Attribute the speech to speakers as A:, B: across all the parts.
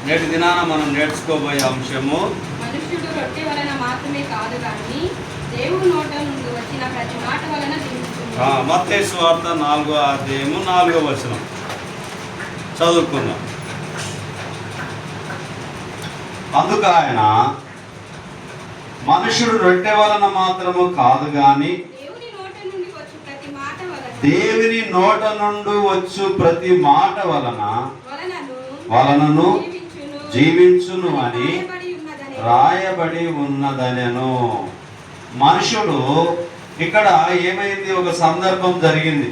A: నేటి దినాన మనం నేర్చుకోబోయే అంశము
B: మనుష్యుడు రొట్టె వలన మాత్రమే కాదు కానీ దేవుని నోట నుండి వచ్చిన ప్రతి మాట వలన జీవించును.
A: మత్తయి సువార్త 4వ అధ్యాయము 4వ వచనం చదువుకుందాం. అందుకు ఆయన, మనుషుడు రొట్టె వలన మాత్రము కాదు గాని
B: దేవుని నోట నుండి వచ్చు ప్రతి మాట
A: దేవుని నోట నుండి వచ్చు ప్రతి మాట వలనను జీవించును అని రాయబడి ఉన్నదనెను. మనుషుడు ఇక్కడ ఏమైంది, ఒక సందర్భం జరిగింది.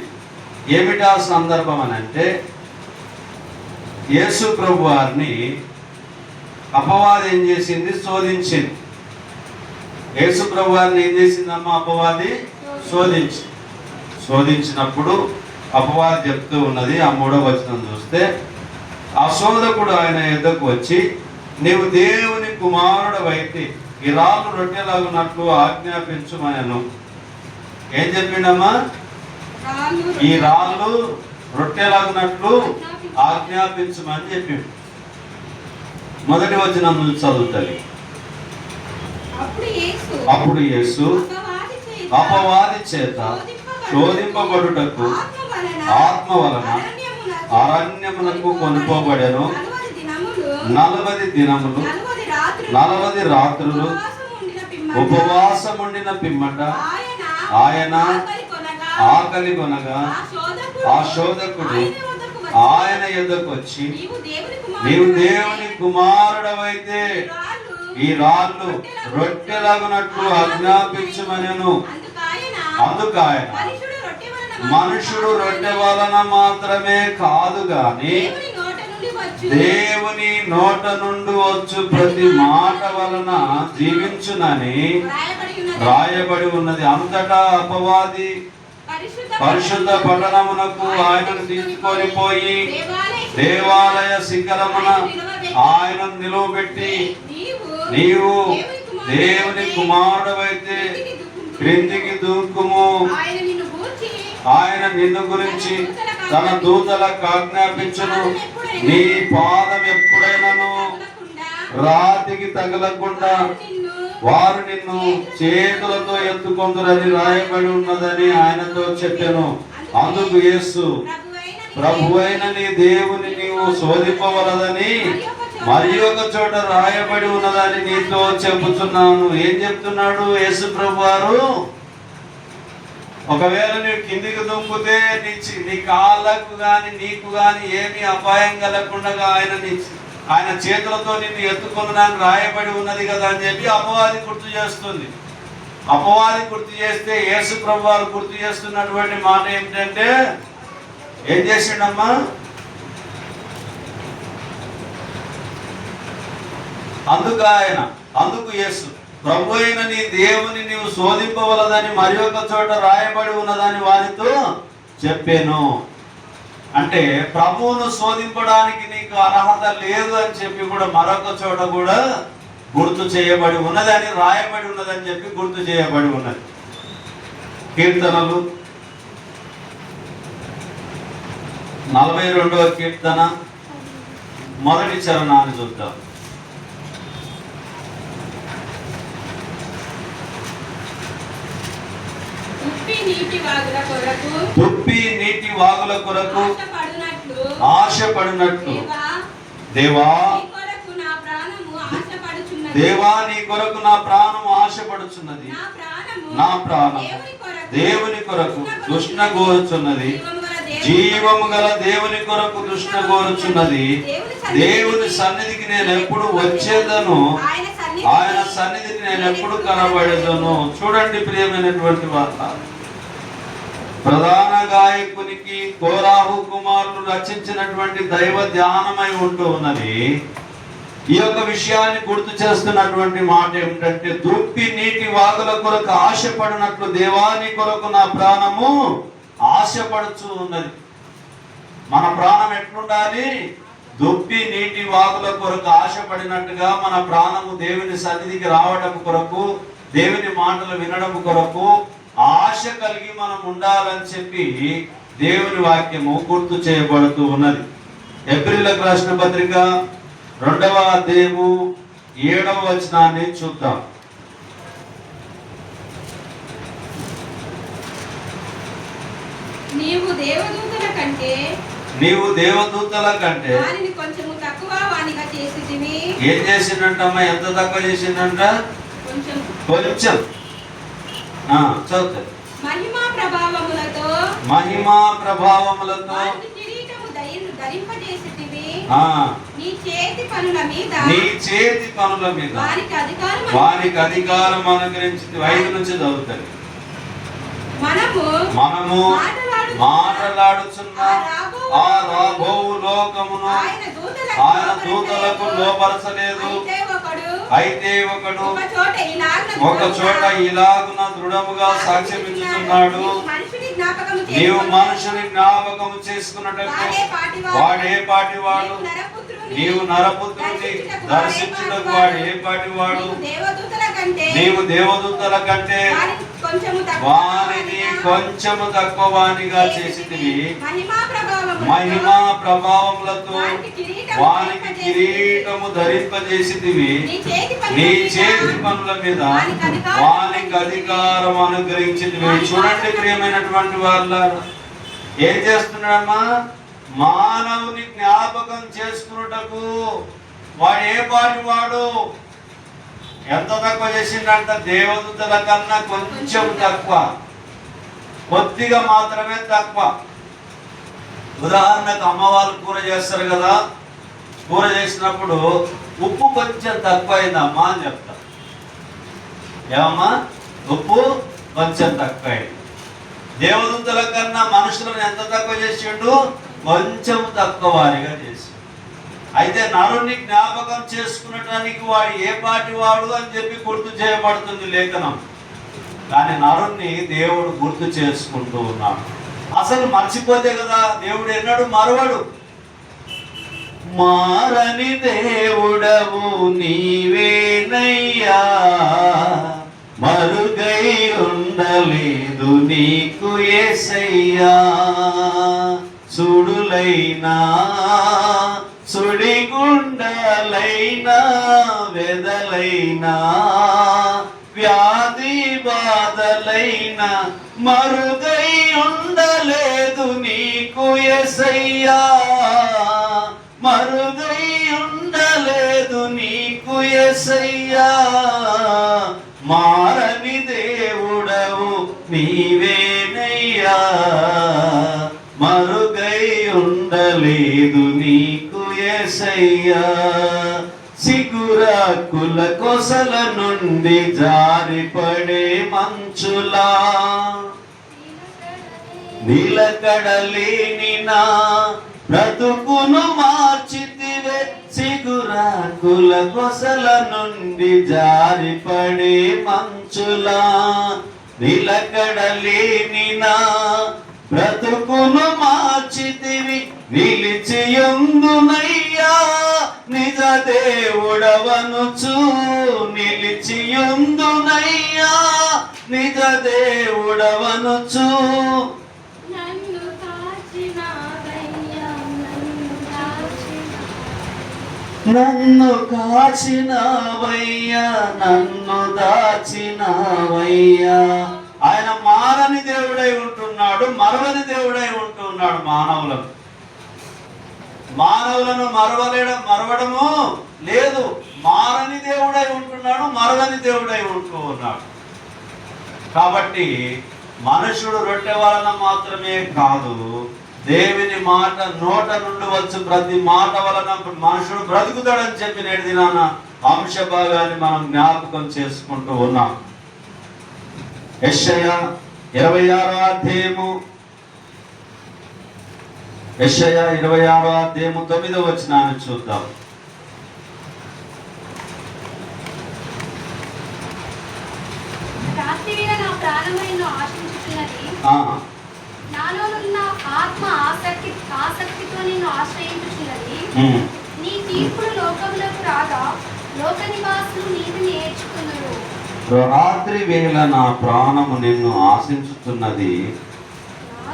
A: ఏమిటా సందర్భం అని అంటే, యేసు ప్రభు వారిని అపవాది ఏం చేసింది, శోధించింది. యేసు ప్రభు వారిని ఏం చేసిందమ్మా, అపవాది శోధించినప్పుడు అపవాది చెప్తూ ఉన్నది, ఆ 3వ వచనం చూస్తే, ఆ శోధకుడు ఆయన ఎద్దకు వచ్చి, నీవు దేవుని కుమారుడవైతే ఈ రాళ్ళు రొట్టెలాగున్నట్లు ఆజ్ఞాపించుమనెను. ఏం చెప్పిండమ్మా, ఈ రాళ్ళు రొట్టెలాగున్నట్లు ఆజ్ఞాపించమని చెప్పిండు. మొదటి వచనం చదువుతుంది. అప్పుడు యేసు అపవాది చేత శోధింపబడుటకు ఆత్మ వలన అరణ్యమునకు కొనుకోబడెను. 40 దినములు 40 రాత్రులు ఉపవాసముండిన పిమ్మట ఆయన ఆకలి కొనగా ఆ శోధకుడు ఆయన యొద్దకు వచ్చి, నీవు దేవుని కుమారుడవైతే ఈ రాళ్ళు రొట్టెలాగునట్లు ఆజ్ఞాపించమనెను. అందుకు ఆయన, మనుషుడు రొట్టె వలన మాత్రమే కాదు గాని దేవుని నోట నుండి వచ్చు ప్రతి మాట వలన జీవించునని రాయబడి ఉన్నది. అంతటా అపవాది పరిశుద్ధ పట్టణమునకు ఆయనను తీసుకొని పోయి దేవాలయ శిఖరమున ఆయనను నిలువబెట్టి, నీవు దేవుని కుమారుడవైతే క్రిందికి దూకుము, ఆయన నిన్ను గురించి తన దూతలకు ఆజ్ఞాపించును, నీ పాదం ఎప్పుడైనాను రాతికి తగలకుండా వారు నిన్ను చేతులతో ఎత్తుకొందురని రాయబడి ఉన్నదని ఆయనతో చెప్పెను. అందుకు యేసు, ప్రభువైన నీ దేవుని నీవు శోధింపవలదని మరి ఒక చోట రాయబడి ఉన్నదని నీతో చెబుతున్నాను. ఏం చెప్తున్నాడు యేసు ప్రభు వారు? ఒకవేళ నీవు కిందికి దుంకుతే నీ కాళ్ళకు గాని నీకు గాని ఏమీ అపాయం కలగకుండా ఆయన చేతులతో నిన్ను ఎత్తుకొనడానికి రాయబడి ఉన్నది కదా అని చెప్పి అపవాది గుర్తు చేస్తుంది. అపవాది గుర్తు చేస్తే యేసు ప్రభు వారు గుర్తు చేస్తున్నటువంటి మాట ఏమిటంటే, ఏం చేసిండమ్మా, అందుకు యేసు, ప్రభు అయిన నీ దేవుని నీవు శోధింపవలదని మరి ఒక చోట రాయబడి ఉన్నదని వారితో చెప్పాను. అంటే ప్రభువును శోధింపడానికి నీకు అర్హత లేదు అని చెప్పి కూడా మరొక చోట కూడా గుర్తు చేయబడి ఉన్నదని, రాయబడి ఉన్నదని చెప్పి గుర్తు చేయబడి ఉన్నది. కీర్తనలు 42వ కీర్తన మొదటి చరణాన్ని చూద్దాం. తుప్పి నీటి వాగుల కొరకు ఆశపడినట్లు దేవా నీ కొరకు నా ప్రాణము ఆశపడుచున్నది. నా ప్రాణం దేవుని కొరకు తృష్ణ కోరుచున్నది. జీవము గల దేవుని కొరకు తృష్ణ కోరుచున్నది. దేవుని సన్నిధికి నేను ఎప్పుడు వచ్చేదను, ఆయన సన్నిధికి నేను ఎప్పుడు కనబడేదను. చూడండి ప్రియమైనటువంటి వార్త, ప్రధాన గాయకునికి కోరాహు కుమారులు రచించినటువంటి దైవ ధ్యానమై ఉంటూ ఉన్నది. ఈ యొక్క విషయాన్ని గుర్తు చేస్తున్నటువంటి మాట ఏమిటంటే, దుప్పి నీటి వాగుల కొరకు ఆశపడినట్లు దేవాని కొరకు నా ప్రాణము ఆశపడుచు ఉన్నది. మన ప్రాణం ఎట్లుండాలి? దుప్పి నీటి వాగుల కొరకు ఆశపడినట్టుగా మన ప్రాణము దేవుని సన్నిధికి రావడం కొరకు, దేవుని మాటలు వినడం కొరకు ఆశ కలిగి మనం ఉండాలని చెప్పి దేవుని వాక్యము గుర్తు చేయబడుతూ ఉన్నది. ఏప్రిల్కి రాసిన పత్రిక 2వ అధ్యాయము 7వ వచనాన్ని చూద్దాం.
B: నీవు దేవదూతల కంటే వానిని కొంచెము తక్కువ వానిగా చేసితివి.
A: ఏం చేసిండంటమ్మా? ఎంత తక్కువ చేసిండంట? కొంచెం. చదువుతా.
B: మహిమా ప్రభావములతో కిరీటము ధరింపజేసితివి. నీ చేతి పనుల మీద
A: వానికి అధికారం అనుగ్రహించింది. 5 నుంచి చదువుతారు. మనము మాట్లాడుచున్న ఆ రాబో లోకమును ఆయన దూతలకు లోపరచలేదు. అయితే ఒకడు ఒక చోట ఇలాగున దృఢముగా సాక్ష్యం ఇచ్చుతున్నాడు. నీవు మనుషుని జ్ఞాపకము చేసుకున్నట్టు వాడే పాటి వాడు. నీవు నరపుత్రుని దర్శించుటకు వాడు ఏ పాటి వాడు. నీవు దేవదూతల కంటే వానిని కొంచెము తక్కువ వానిగా చేసితివి. మహిమా ప్రభావములతో వానికి కిరీటము ధరింపజేసితివి. నీ చేతి పనుల మీద వానికి అధికారం అనుగ్రహించితివి. చూడండి ప్రియమైనటువంటి వాళ్ళ, ఏం చేస్తున్నాడమ్మా? మానవుని జ్ఞాపకం చేసుకున్నటకు వాడు ఏ పాటి వాడు. ఎంత తక్కువ చేసిండంట? దేవదూతల కన్నా కొంచెం తక్కువ, కొద్దిగా మాత్రమే తక్కువ. ఉదాహరణకు అమ్మవాళ్ళు కూర చేస్తారు కదా, కూర చేసినప్పుడు ఉప్పు కొంచెం తక్కువ అయిందమ్మా అని చెప్తా. ఏమమ్మా? ఉప్పు కొంచెం తక్కువ అయింది. దేవదూతల కన్నా మనుషులను ఎంత తక్కువ చేసిండు? కొంచెం తక్కువ వారిగా చేసి. అయితే నరుణ్ణి జ్ఞాపకం చేసుకునటానికి వాడు ఏ పాటి వాడు అని చెప్పి గుర్తు చేయబడుతుంది లేఖనం. కానీ నరుణ్ణి దేవుడు గుర్తు చేసుకుంటూ ఉన్నాడు. అసలు మర్చిపోతే కదా దేవుడు ఎన్నడూ మరవడు. మారని దేవుడవు నీవేనయ్యా, మరుగై ఉండలేదు నీకు యేసయ్యా. సుడులైనా సుడిగుండలైనా వెదలైనా వ్యాధి బాధలైనా మరుగై ఉండలేదు నీకు యేసయ్యా. మరుగై ఉండలేదు నీకు యేసయ్యా. మారని దేవుడవు నీవేనయ్యా, మరుగై ఉండలేదు నీకు యేసయ్యా. సిగురాకుల కొసల నుండి జారిపడే మంచులా నిలకడలేని నా బ్రతుకును మార్చితివే. సిగురాకుల కొసల నుండి జారిపడే మంచులా నిలకడలేని నా బ్రతుకును మార్చితివి. నిలిచియుందునయ్యా నిజ దేవుడవనుచు. నిలిచియుందునయ్యా నిజ దేవుడవనుచు. నన్ను కాచినవయ్యా, నన్ను దాచినవయ్యా. ఆయన మారని దేవుడై ఉంటున్నాడు, మరవని దేవుడై ఉంటున్నాడు. మానవులను మరవడము లేదు. మారని దేవుడై ఉంటున్నాడు, మరవని దేవుడై ఉంటూ ఉన్నాడు. కాబట్టి మనుషుడు రొట్టె వలన మాత్రమే కాదు, దేవుని మాట నోట నుండి వచ్చు ప్రతి మాట వలన మనుషుడు బ్రతుకుతాడని చెప్పి నేటి దినాన అంశ భాగాన్ని మనం జ్ఞాపకం చేసుకుంటూ ఉన్నాం. యెషయా 26వ అధ్యాయము 9వ వచనాన్ని చూద్దాం.
B: నాలోనున్న ఆత్మ ఆసక్తితో నిన్ను ఆశ్రయించుచున్నది. నీ తీర్పులు లోకములకు రాగా లోక నివాసులు నీతిని నేర్చుకున్నారు.
A: రాత్రి వేళ నా ప్రాణము నిన్ను ఆశించుతున్నది.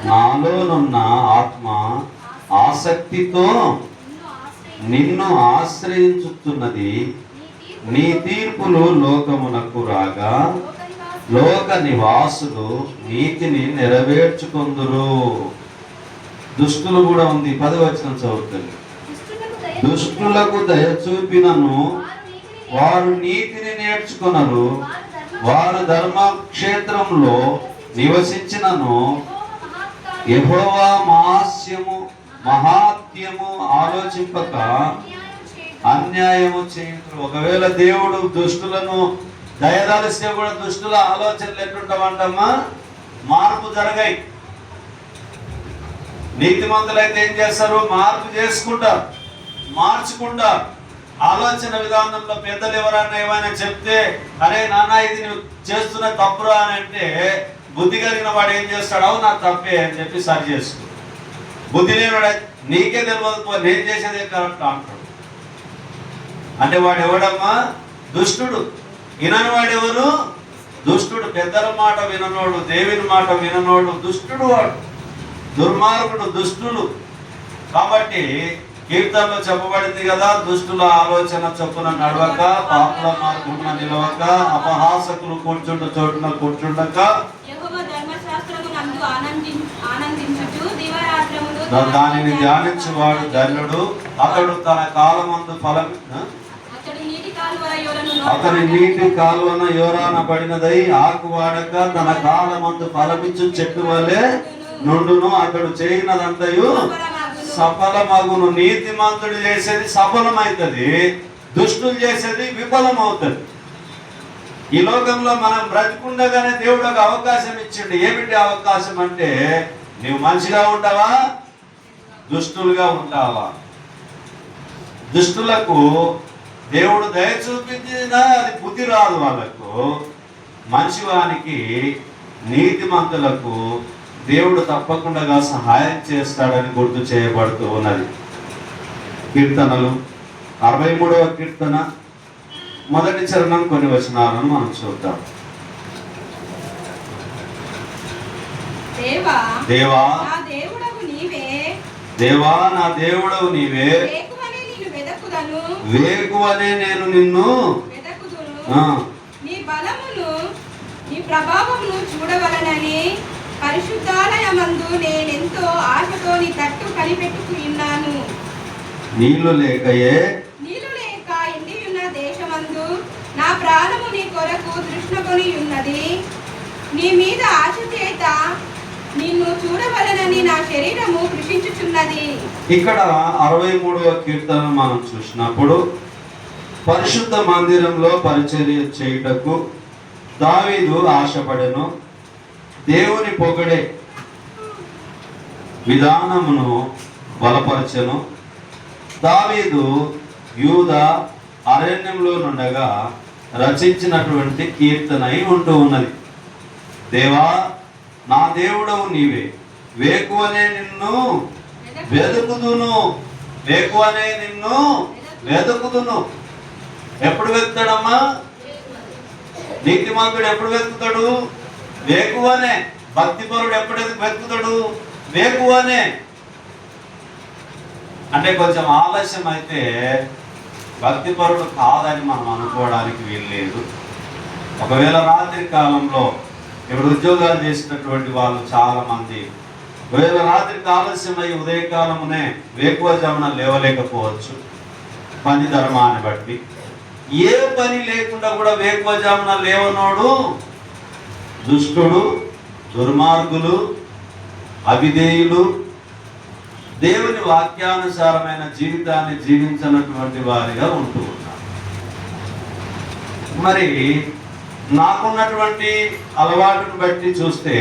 A: నాలోనున్న ఆత్మ ఆసక్తితో నిన్ను ఆశ్రయించుతున్నది. నీ తీర్పులు లోకమునకు రాగా లోక నివాసులు నీతిని నెరవేర్చుకొందురు. దుష్టులు కూడా ఉంది, 10వ వచనం చదువుతుంది. దుష్టులకు దయ చూపినను వారు నీతిని నేర్చుకొనరు. వారు ధర్మక్షేత్రంలో నివసించినను యెహోవా మహాత్మ్యము ఆలోచింపక అన్యాయము చేయుదురు. ఒకవేళ దేవుడు దుష్టులను దయదలిస్తే కూడా దుష్టుల ఆలోచనలు ఎట్లుంటామంటమ్మా? మార్పు జరగాయి. నీతిమంతులైతే ఏం చేస్తారు? మార్పు చేసుకుంటారు, మార్చుకుంటారు. ఆలోచన విధానంలో పెద్దలు ఎవరైనా ఏమైనా చెప్తే, అరే నాన్న ఇది నువ్వు చేస్తున్న తప్పురా అని అంటే, బుద్ధి కలిగిన వాడు ఏం చేస్తాడు? అవు నాకు తప్పే అని చెప్పి సరి చేసుకో. బుద్ధి లేనివాడు నీకే తెలియదు నేను చేసేదే కరెక్ట్ అంటాడు. అంటే వాడు ఎవడమ్మా? దుష్టుడు. వినని వాడు ఎవరు? దుష్టుడు. పెద్దల మాట విననోడు, దేవుని మాట విననోడు దుష్టుడు. వాడు దుర్మార్గుడు, దుష్టులు. కాబట్టి కీర్తనలో చెప్పబడింది కదా, దుష్టుల ఆలోచన చొప్పున నడవక, పాపుల మార్గమున నిలవక, అపహాసకులు కూర్చుంట చోటున కూర్చుండక, దానిని ధ్యానించువాడు ధన్యుడు. అతడు తన కాలమందు అతని నీటి కాలువన యోరాన పడినదై ఆకు వాడక తన కాలమందు ఫలమిచ్చు చెట్టు వలె నుండును. అతడు చేయనదంతయు సఫలమగును. నీతిమంతుడు చేసేది సఫలమైతుంది, దుష్టులు చేసేది విఫలమవుతుంది. ఈ లోకంలో మనం బ్రతికుండగానే దేవుడు ఒక అవకాశం ఇచ్చిండు. ఏమిటి అవకాశం అంటే, నువ్వు మంచిగా ఉంటావా, దుష్టులుగా ఉంటావా? దుష్టులకు దేవుడు దయ చూపించినా అది బుద్ధి రాదు వాళ్ళకు. మంచివానికి, నీతిమంతులకు దేవుడు తప్పకుండా సహాయం చేస్తాడని గుర్తు చేయబడుతూ ఉన్నది. కీర్తనలు 63వ కీర్తన మొదటి చరణం కొన్ని వచనాలను మనం చూద్దాం. దేవా నా దేవుడవు నీవే, వేకువనే నేను నిన్ను
B: నీ బలమును నీ ప్రభావమును చూడవలనని పరిశుద్ధాలయమందు నేనెంతో ఆశతో నీ తట్టు కనిపెట్టుకున్నాను.
A: నీళ్లు లేక
B: ఎండి ఉన్న దేశమందు నా ప్రాణము నీ కొరకు తృష్ణకొని ఉన్నది. నీ మీద ఆశ చేత నిన్ను చూడవలనని నా శరీరము కృషించుచున్నది.
A: ఇక్కడ 63వ కీర్తన మనం చూసినప్పుడు పరిశుద్ధ మందిరంలో పరిచర్య చేయుటకు దావీదు ఆశపడెను. దేవుని పొగడే విధానమును బలపరచెను. దావీదు యూదా అరణ్యంలో నుండగా రచించినటువంటి కీర్తన ఉంటూ ఉన్నది. దేవా నా దేవుడవు నీవే, వేకువనే నిన్ను వెతుకుదును. వేకువనే నిన్ను వెతుకుదును. ఎప్పుడు వెతుకుతాడమ్మా? నీతిమంతుడు ఎప్పుడు వెతుకుతాడు? వేకువనే. భక్తిపరుడు ఎప్పుడు వెతుకుతాడు? వేకువనే. అంటే కొంచెం ఆలస్యం అయితే భక్తిపరుడు కాదని మనం అనుకోవడానికి వీల్లేదు. ఒకవేళ రాత్రి కాలంలో ఇప్పుడు ఉద్యోగాలు చేసినటువంటి వాళ్ళు చాలా మంది ఒకవేళ రాత్రికి ఆలస్యమై ఉదయకాలమునే వేకువజామున లేవలేకపోవచ్చు, పని ధర్మాన్ని బట్టి. ఏ పని లేకుండా కూడా వేకువజామున లేవనోడు దుష్టుడు, దుర్మార్గులు, అవిధేయులు, దేవుని వాక్యానుసారమైన జీవితాన్ని జీవించినటువంటి వారిగా ఉంటూ ఉన్నారు. మరి నాకున్నటువంటి అలవాటును బట్టి చూస్తే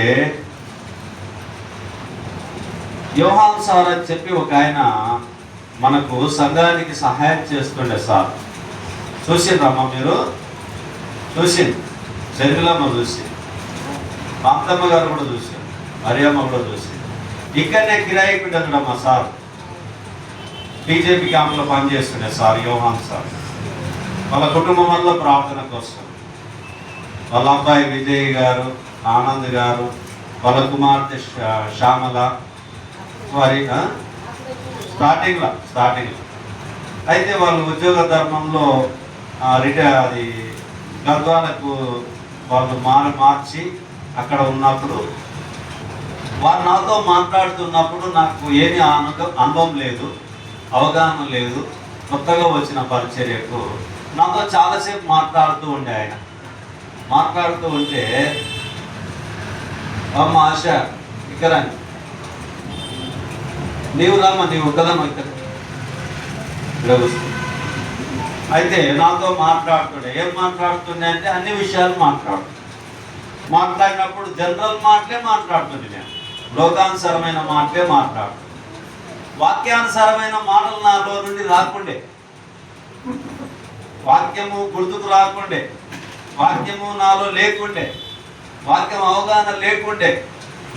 A: యోహాన్ సార్ అని చెప్పి ఒక ఆయన మనకు సంఘానికి సహాయం చేస్తుండే సార్. చూసిండ్రమ్మా మీరు? చూసింది. చెరుకులమ్మ చూసి, పాంతమ్మ గారు కూడా చూసారు, మరియమ్మ కూడా చూసి. ఇక్కడనే కిరాయికి ఉండమ్మా సార్. టీజేపీ క్యాంప్లో పనిచేస్తుండే సార్ యోహాన్ సార్. వాళ్ళ కుటుంబం వల్ల ప్రార్థన కోసం వాళ్ళ అబ్బాయి విజయ్ గారు, ఆనంద్ గారు, వాళ్ళ కుమార్తె శ్యామల, వారి స్టార్టింగ్లో అయితే వాళ్ళు ఉద్యోగ ధర్మంలో అది గద్వాలకు వాళ్ళు మార్చి అక్కడ ఉన్నప్పుడు వారు నాతో మాట్లాడుతున్నప్పుడు నాకు ఏమీ అనుభవం లేదు, అవగాహన లేదు. కొత్తగా వచ్చిన పరిచర్యకు నాతో చాలాసేపు మాట్లాడుతూ ఉండే ఆయన. మాట్లాడుతూ ఉంటే, అమ్మ ఆశ ఇక్కడ నీవు రామ్మ, నీవు ఒక్కదమ్మ ఇక్కడ అయితే నాతో మాట్లాడుతుండే. ఏం మాట్లాడుతుండే అంటే అన్ని విషయాలు మాట్లాడినప్పుడు జనరల్ మాటలే మాట్లాడుతుండే. నేను లోకానుసారమైన మాటలే మాట్లాడుతుంది. వాక్యానుసారమైన మాటలు నాలో నుండి రాకుండే, వాక్యము గుర్తుకు రాకుండే, వాక్యము నాలో లేకుండే, వాక్యం అవగాహన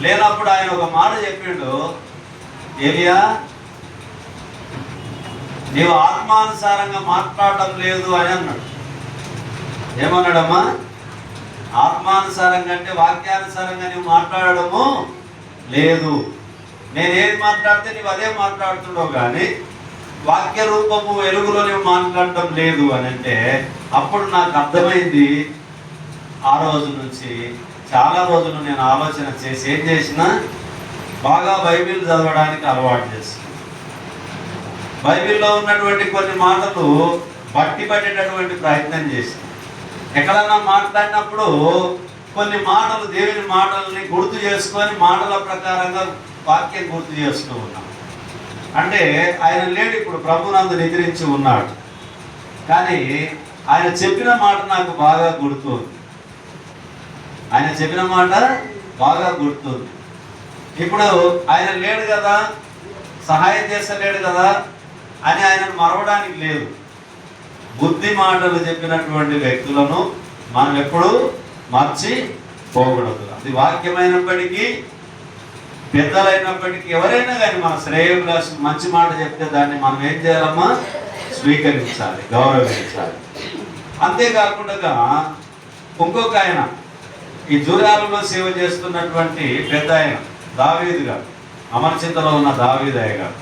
A: లేనప్పుడు ఆయన ఒక మాట చెప్పిండు, ఏలియా నీవు ఆత్మానుసారంగా మాట్లాడటం లేదు అని అన్నాడు. ఏమన్నాడమ్మా? ఆత్మానుసారంగా అంటే వాక్యానుసారంగా నువ్వు మాట్లాడడము లేదు. నేను ఏది మాట్లాడితే నువ్వు అదే మాట్లాడుతున్నావు, కానీ వాక్య రూపము వెలుగులో నువ్వు మాట్లాడటం లేదు అని అంటే, అప్పుడు నాకు అర్థమైంది. ఆ రోజు నుంచి చాలా రోజులు నేను ఆలోచన చేసి ఏం చేసినా బాగా బైబిల్ చదవడానికి అలవాటు చేసిన. బైబిల్లో ఉన్నటువంటి కొన్ని మాటలు బట్టి పట్టేటటువంటి ప్రయత్నం చేసిన. ఎక్కడన్నా మాట్లాడినప్పుడు కొన్ని మాటలు, దేవుని మాటలని గుర్తు చేసుకొని మాటల ప్రకారంగా వాక్యం గుర్తు చేస్తూ ఉన్నాం. అంటే ఆయన లేడు, ఇప్పుడు ప్రభునందు నిద్రించి ఉన్నాడు, కానీ ఆయన చెప్పిన మాట నాకు బాగా గుర్తుంది. ఆయన చెప్పిన మాట బాగా గుర్తుంది. ఇప్పుడు ఆయన లేడు కదా, సహాయం చేస్తలేడు కదా అని ఆయనను మరవడానికి లేదు. బుద్ధి మాటలు చెప్పినటువంటి వ్యక్తులను మనం ఎప్పుడు మర్చిపోకూడదు. అది వాక్యమైనప్పటికీ, పెద్దలైనప్పటికీ, ఎవరైనా కానీ మన శ్రేయోభిలాష మంచి మాట చెప్తే దాన్ని మనం ఏం చేయాలమ్మా? స్వీకరించాలి, గౌరవించాలి. అంతేకాకుండా ఇంకొక ఆయన, ఈ జూరాలలో సేవ చేస్తున్నటువంటి పెద్ద ఆయన దావీదు గారు, అమరచింతలో ఉన్న దావీదయ్య గారు,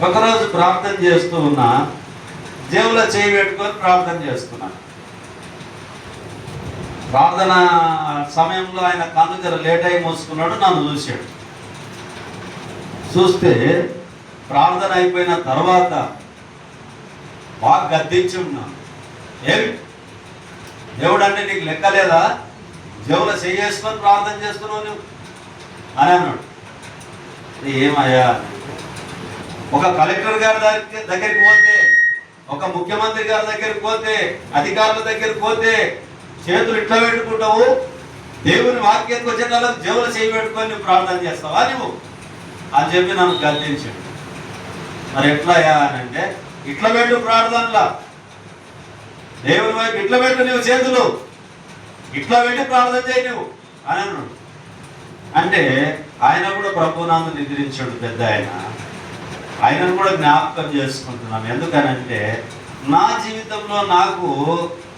A: ఒకరోజు ప్రార్థన చేస్తూ ఉన్నా, జేబులో చేయి పెట్టుకొని ప్రార్థన చేస్తున్నాను. ప్రార్థన సమయంలో ఆయన కన్ను జర లేట్ అయి మూసుకున్నాడు. నన్ను చూశాడు. చూస్తే ప్రార్థన అయిపోయిన తర్వాత బాగా గద్దించి ఉన్నాను. ఏమి దేవుడు అంటే నీకు లెక్కలేదా? జేబులో చేసుకొని ప్రార్థన చేస్తున్నావు నువ్వు అని అన్నాడు. ఏమయ్యా, ఒక కలెక్టర్ గారి దగ్గరికి పోతే, ఒక ముఖ్యమంత్రి గారి దగ్గరికి పోతే, అధికారుల దగ్గరికి పోతే చేతులు ఇట్లా పెట్టుకుంటావు, దేవుని వాక్యానికి వచ్చేటాలకు జేబులో చేయి పెట్టుకొని నువ్వు ప్రార్థన చేస్తావా నువ్వు అని చెప్పి నన్ను గద్దించాడు. మరి ఎట్లాయా అని అంటే, ఇట్లా పెట్టు ప్రార్థనలా, దేవుని వైపు ఇట్లా పెట్టు, నువ్వు చేతులు ఇట్లా పెట్టి ప్రార్థన చేయి నువ్వు అని అన్నాడు. అంటే ఆయన కూడా ప్రభునాను నిద్రించాడు పెద్ద ఆయన. ఆయనను కూడా జ్ఞాపకం చేసుకుంటున్నాను. ఎందుకనంటే నా జీవితంలో నాకు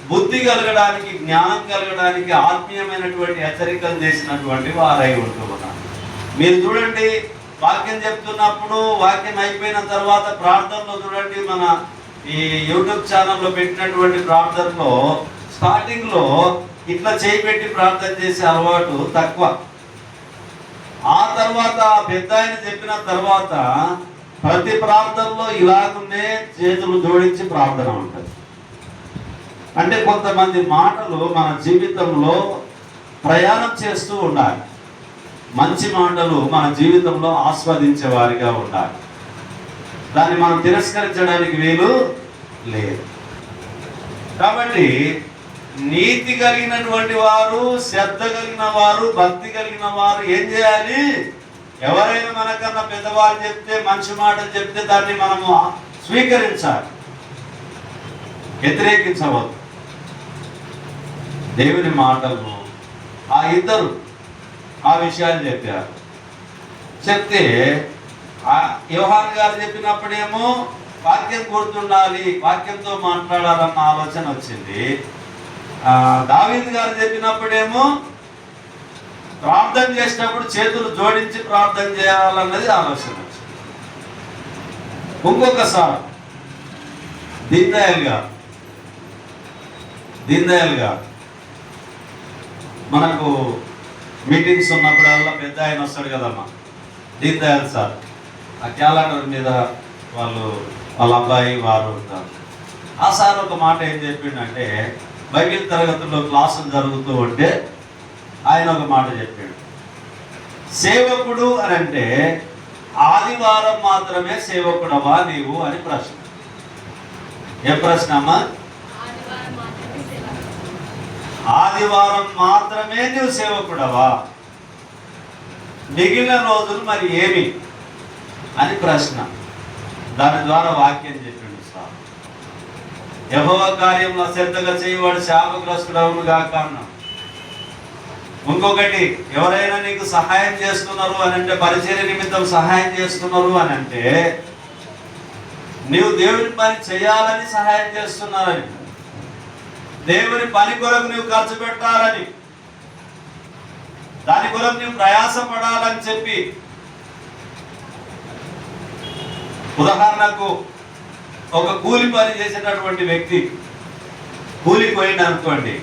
A: బుద్ధి కలగడానికి, జ్ఞానం కలగడానికి ఆత్మీయమైనటువంటి హెచ్చరికలు చేసినటువంటి వారై ఉంటున్నాను. మీరు చూడండి, వాక్యం చెప్తున్నప్పుడు, వాక్యం అయిపోయిన తర్వాత ప్రార్థనలో చూడండి, మన ఈ యూట్యూబ్ ఛానల్లో పెట్టినటువంటి ప్రార్థనలో స్టార్టింగ్లో ఇట్లా చేయి పెట్టి ప్రార్థన చేసే అలవాటు తక్కువ. ఆ తర్వాత పెద్ద ఆయన చెప్పిన తర్వాత ప్రతి ప్రార్థనలో ఇలాగునే చేతులు జోడించి ప్రార్థన ఉంటుంది. అంటే కొంతమంది మాటలు మన జీవితంలో ప్రయాణం చేస్తూ ఉండాలి. మంచి మాటలు మన జీవితంలో ఆస్వాదించే వారిగా ఉండాలి. దాన్ని మనం తిరస్కరించడానికి వీలు లేదు. కాబట్టి నీతి కలిగినటువంటి వారు, శ్రద్ధ కలిగిన వారు, భక్తి కలిగిన వారు ఏం చేయాలి? ఎవరైనా మనకన్నా పెద్దవాళ్ళు చెప్తే, మంచి మాటలు చెప్తే దాన్ని మనము స్వీకరించాలి, వ్యతిరేకించవద్దు. దేవుని మాటలను ఆ ఇద్దరు ఆ విషయాలు చెప్పారు. చెప్తే యోహాన్ గారు చెప్పినప్పుడేమో వాక్యం గుర్తుండాలి, వాక్యంతో మాట్లాడాలన్న ఆలోచన వచ్చింది. దావీదు గారు చెప్పినప్పుడేమో ప్రార్థన చేసినప్పుడు చేతులు జోడించి ప్రార్థన చేయాలన్నది ఆలోచన వచ్చింది. ఇంకొకసారి దీన్ దయాల్ గారు మనకు మీటింగ్స్ ఉన్నప్పుడల్లా పెద్ద ఆయన వస్తాడు కదమ్మా, దీన్ దయాల్ సార్. ఆ క్యాలెండర్ మీద వాళ్ళ అబ్బాయి వారు ఉంటారు. ఆ సార్ ఒక మాట ఏం చెప్పిండంటే, బైబిల్ తరగతుల్లో క్లాసులు జరుగుతూ ఉంటే ఆయన ఒక మాట చెప్పాడు, సేవకుడు అని అంటే ఆదివారం మాత్రమే సేవకుడవా నీవు అని ప్రశ్న. ఏ ప్రశ్న అమ్మా? ఆదివారం మాత్రమే నువ్వు సేవకుడవా, మిగిలిన రోజులు మరి ఏమి అని ప్రశ్న. దాని ద్వారా వాక్యం చెప్పిండు సార్, యెహోవా కార్యంలో శ్రద్ధగా చేయవాడు శాపగ్రస్తుడవును గాక అన్నాం. ఇంకొకటి, ఎవరైనా నీకు సహాయం చేస్తున్నారు అని అంటే, పరిచర్య నిమిత్తం సహాయం చేస్తున్నారు అని అంటే, నీవు దేవుని పని చేయాలని సహాయం చేస్తున్నారని, దేవుని పని కొరకు నువ్వు ఖర్చు పెట్టాలని, దాని కొరకు నువ్వు ప్రయాసపడాలని చెప్పి. ఉదాహరణకు ఒక కూలి పని చేసేటటువంటి వ్యక్తి కూలికి పోయింది అనుకోండి,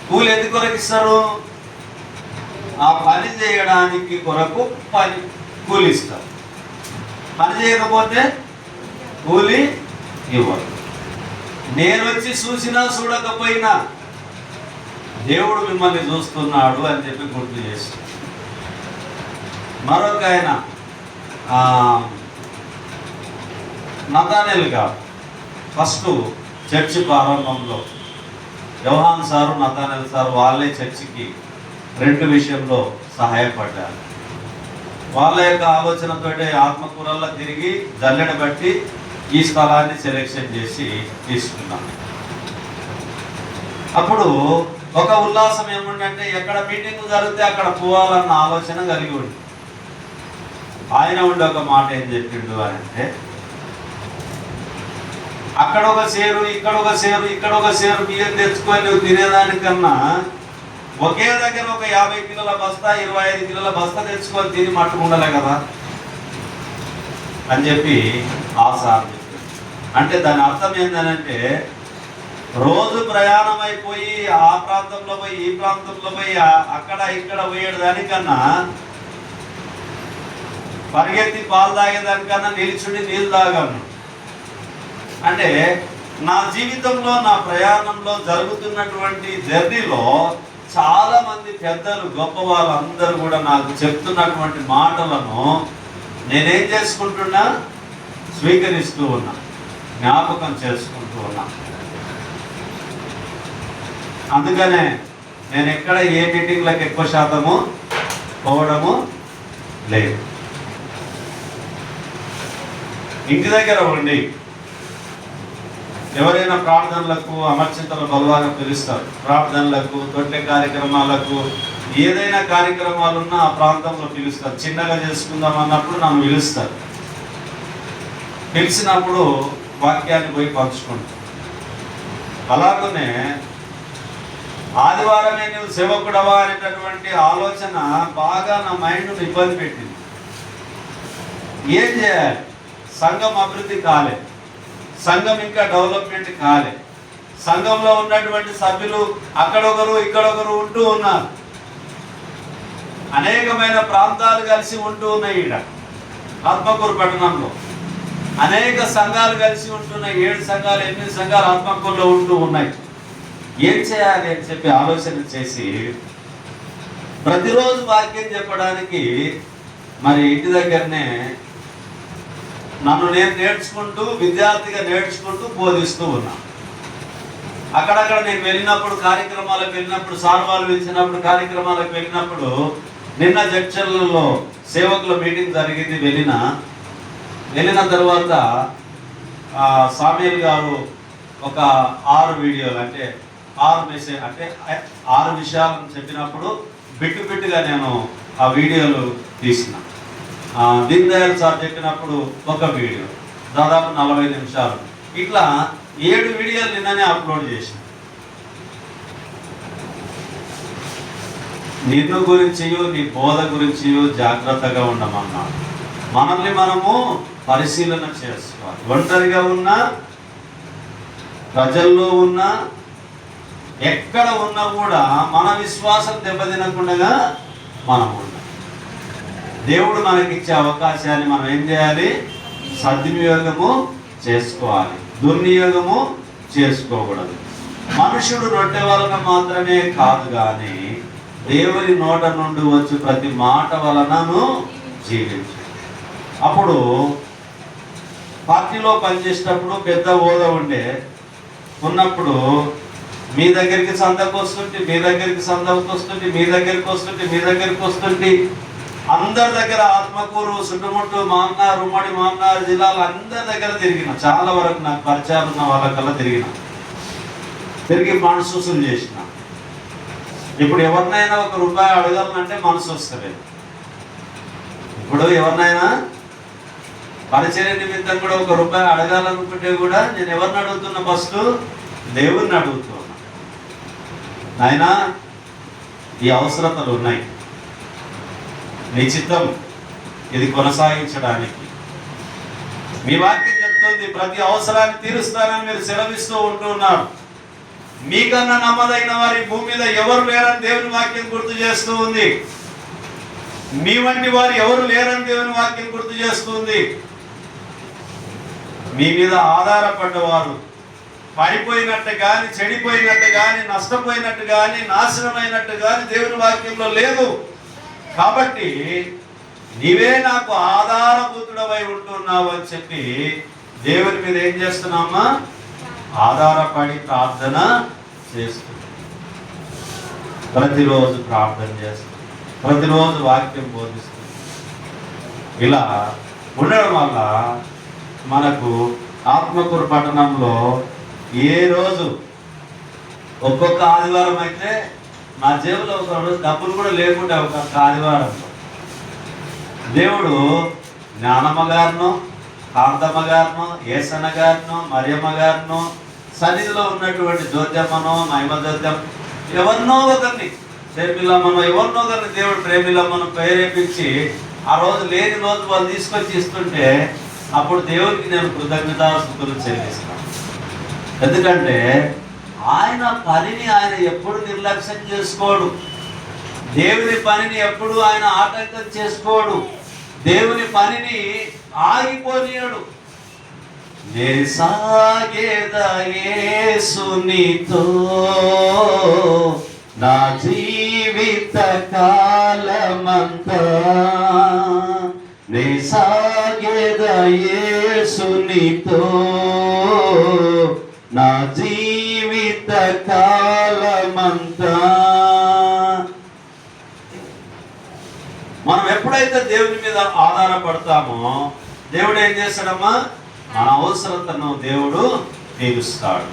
A: కూలి ఎందుకు కొరకు ఇస్తారు? ఆ పని చేయడానికి కొరకు కూలి ఇస్తారు. పని చేయకపోతే కూలి ఇవ్వరు. నేను వచ్చి చూసినా చూడకపోయినా దేవుడు మిమ్మల్ని చూస్తున్నాడు అని చెప్పి గుర్తు చేసి. మరొక ఆయన నతానేల్ గారు ఫస్ట్ చర్చి ప్రారంభంలో యోహాన్ సారు నతానేల్ సారు వాళ్ళే చర్చికి రెండు విషయంలో సహాయపడ్డారు. వాళ్ళ యొక్క ఆలోచనతో ఆత్మకూరల్లో తిరిగి జల్లెడ బట్టి ఈ స్థలాన్ని సెలెక్షన్ చేసి తీసుకున్నాం. అప్పుడు ఒక ఉల్లాసం ఏముందంటే, ఎక్కడ మీటింగ్ జరిగితే అక్కడ పోవాలన్న ఆలోచన కలిగి ఉంది. ఆయన ఉండి ఒక మాట ఏం చెప్పిండు అని అంటే, అక్కడ ఒక సేరు, ఇక్కడ ఒక సేరు, ఇక్కడ ఒక సేరు బియ్యం తెచ్చుకొని నువ్వు తినేదానికన్నా ఒకే దగ్గర ఒక 50 కిలోల బస్తా 25 కిలోల బస్తా తెచ్చుకొని తిని మట్టుకుండలే కదా అని చెప్పి ఆ సార్ చెప్పారు. అంటే దాని అర్థం ఏంటంటే, రోజు ప్రయాణం అయిపోయి ఆ ప్రాంతంలో పోయి ఈ ప్రాంతంలో పోయి అక్కడ ఇక్కడ పోయేడు దానికన్నా, పరిగెత్తి పాలు తాగేదానికన్నా నిలిచుండి నీళ్ళు తాగాను. అంటే నా జీవితంలో, నా ప్రయాణంలో జరుగుతున్నటువంటి జర్నీలో చాలా మంది పెద్దలు, గొప్ప వాళ్ళందరూ కూడా నాకు చెప్తున్నటువంటి మాటలను నేనేం చేసుకుంటున్నా? స్వీకరిస్తూ ఉన్నా, జ్ఞాపకం చేసుకుంటూ ఉన్నా. అందుకనే నేను ఎక్కడ ఏ మీటింగ్లకు ఎక్కువ శాతము పోవడము లేదు. ఇంటి దగ్గర ఉండి ఎవరైనా ప్రార్థనలకు, అమర్చింతల బలవాగా పిలుస్తారు. ప్రార్థనలకు, తొట్టె కార్యక్రమాలకు, ఏదైనా కార్యక్రమాలు ఉన్నా ఆ ప్రాంతంలో పిలుస్తారు. చిన్నగా చేసుకుందాం అన్నప్పుడు నన్ను పిలుస్తారు. పిలిచినప్పుడు వాక్యాన్ని పోయి పంచుకుంటాం. అలాగనే ఆదివారమే నువ్వు సేవకుడవా అనేటటువంటి ఆలోచన బాగా నా మైండ్ను ఇబ్బంది పెట్టింది. ఏం చేయాలి? సంఘం అభివృద్ధి కాలే, సంఘం ఇంకా డెవలప్మెంట్ కాలే, సంఘంలో ఉన్నటువంటి సభ్యులు అక్కడొకరు ఇక్కడొకరు ఉంటూ ఉన్నారు. అనేకమైన ప్రాంతాలు కలిసి ఉంటూ ఉన్నాయి. ఈడ ఆత్మకూరు పట్టణంలో అనేక సంఘాలు కలిసి ఉంటున్నాయి. 7 సంఘాలు 8 సంఘాలు ఆత్మకూరులో ఉంటూ ఉన్నాయి. ఏం చేయాలి అని చెప్పి ఆలోచన చేసి ప్రతిరోజు వాక్యం చెప్పడానికి మరి ఇంటి దగ్గరనే నన్ను నేను నేర్చుకుంటూ, విద్యార్థిగా నేర్చుకుంటూ బోధిస్తూ ఉన్నా. అక్కడక్కడ నేను వెళ్ళినప్పుడు, కార్యక్రమాలకు వెళ్ళినప్పుడు, సార్ వాళ్ళు ఇచ్చినప్పుడు కార్యక్రమాలకు వెళ్ళినప్పుడు, నిన్న జడ్చర్లలో సేవకుల మీటింగ్ జరిగింది. వెళ్ళిన తర్వాత సామ్యూల్ గారు ఒక 6 వీడియోలు, అంటే 6 మెసేజ్, అంటే 6 విషయాలను చెప్పినప్పుడు బిట్టుగా నేను ఆ వీడియోలు తీసిన. దీన్ దయాల్ సార్ చెప్పినప్పుడు ఒక వీడియో దాదాపు 40 నిమిషాలు. ఇట్లా 7 వీడియోలు నిన్ననే అప్లోడ్ చేసిన. నిన్ను గురించి, నీ బోధ గురించి జాగ్రత్తగా ఉండమన్నాడు. మనల్ని మనము పరిశీలన చేసుకోవాలి. ఒంటరిగా ఉన్నా ప్రజల్లో ఉన్నా ఎక్కడ ఉన్నా కూడా మన విశ్వాసం దెబ్బతినకుండా మనం ఉండాలి. దేవుడు మనకిచ్చే అవకాశాన్ని మనం ఏం చేయాలి? సద్వినియోగము చేసుకోవాలి, దుర్వినియోగము చేసుకోకూడదు. మనుషుడు రొట్టె వలన మాత్రమే కాదు కానీ దేవుని నోట నుండి వచ్చి ప్రతి మాట వలనను జీవించు. అప్పుడు పార్టీలో పనిచేసేటప్పుడు పెద్ద హోదా ఉన్నప్పుడు మీ దగ్గరికి సందకు వస్తుంటే అందరి దగ్గర ఆత్మకూరు, చుట్టుముట్టు, మామనార్, ఉమ్మడి మామనార్ జిల్లాలు అందరి దగ్గర తిరిగిన. చాలా వరకు నాకు పరిచయాలు ఉన్న వాళ్ళకల్లా తిరిగి మనసు వసూలు చేసిన. ఇప్పుడు ఎవరినైనా ₹1 అడగాలంటే మనసు వస్తలేదు. ఇప్పుడు ఎవరినైనా పరిచయ నిమిత్తం కూడా ₹1 అడగాలనుకుంటే కూడా నేను ఎవరిని అడుగుతున్నా? ఫస్ట్ దేవుణ్ణి అడుగుతున్నా. నాయనా, ఈ అవసరతలు ఉన్నాయి, నీ చిత్తం ఇది కొనసాగించడానికి. మీ వాక్యం చెప్తుంది ప్రతి అవసరాన్ని తీరుస్తానని మీరు సెలవిస్తూ ఉంటున్నారు. మీకన్నా నమ్మదైన వారి భూమి మీద ఎవరు లేరని దేవుని వాక్యం గుర్తు చేస్తూ ఉంది. మీ వంటి వారు ఎవరు లేరని దేవుని వాక్యం గుర్తు చేస్తుంది. మీ మీద ఆధారపడ్డవారు పడిపోయినట్టు కానీ, చెడిపోయినట్టు కానీ, నష్టపోయినట్టు కానీ, నాశనమైనట్టు కానీ దేవుని వాక్యంలో లేదు. కాబట్టి నీవే నాకు ఆధారభూతుడవై ఉంటున్నావు అని చెప్పి దేవుని మీద ఏం చేస్తున్నామా? ఆధారపడి ప్రార్థన చేస్తుంది. ప్రతిరోజు ప్రార్థన చేస్తుంది, ప్రతిరోజు వాక్యం బోధిస్తుంది. ఇలా ఉండడం వల్ల మనకు ఆత్మకూరు పట్టణంలో ఏ రోజు ఒక్కొక్క ఆదివారం అయితే నా జేబులో ఒక రోజు డబ్బులు కూడా లేకుండా ఒక్కొక్క ఆదివారంలో దేవుడు జ్ఞానమ్మ గారినో, కాంతమ్మ గారినో, ఏసన్న గారినో, మరియమ్మ గారినో, సన్నిధిలో ఉన్నటువంటి జ్యోత్యమ్మనో, మహిమ జ్యోత్యం ఎవరినో ఒకరిని, ప్రేమిలమ్మనో ఎవరినో ఒకరిని దేవుడు ప్రేమిలమ్మను ప్రేరేపించి ఆ రోజు లేని రోజు వాళ్ళు తీసుకొచ్చి ఇస్తుంటే అప్పుడు దేవుడికి నేను కృతజ్ఞతాస్తుతులు చెల్లిస్తాను. ఎందుకంటే ఆయన పనిని ఆయన ఎప్పుడు నిర్లక్ష్యం చేసుకోడు. దేవుని పనిని ఎప్పుడు ఆయన ఆటంకం చేసుకోడు. దేవుని పనిని ఆగిపోనీయడు. నే సాగేదా యేసునితో నా జీవిత కాలమంతా, నే సాగేదా యేసునితో నా జీవిత కాలమంతా. మనం ఎప్పుడైతే దేవుని మీద ఆధారపడతామో దేవుడు ఏం చేస్తాడమ్మా? మన అవసరతను దేవుడు తీరుస్తాడు.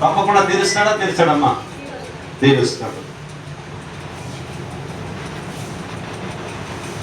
A: తప్పకుండా తీరుస్తాడా? తీర్చడమ్మా? తీరుస్తాడు.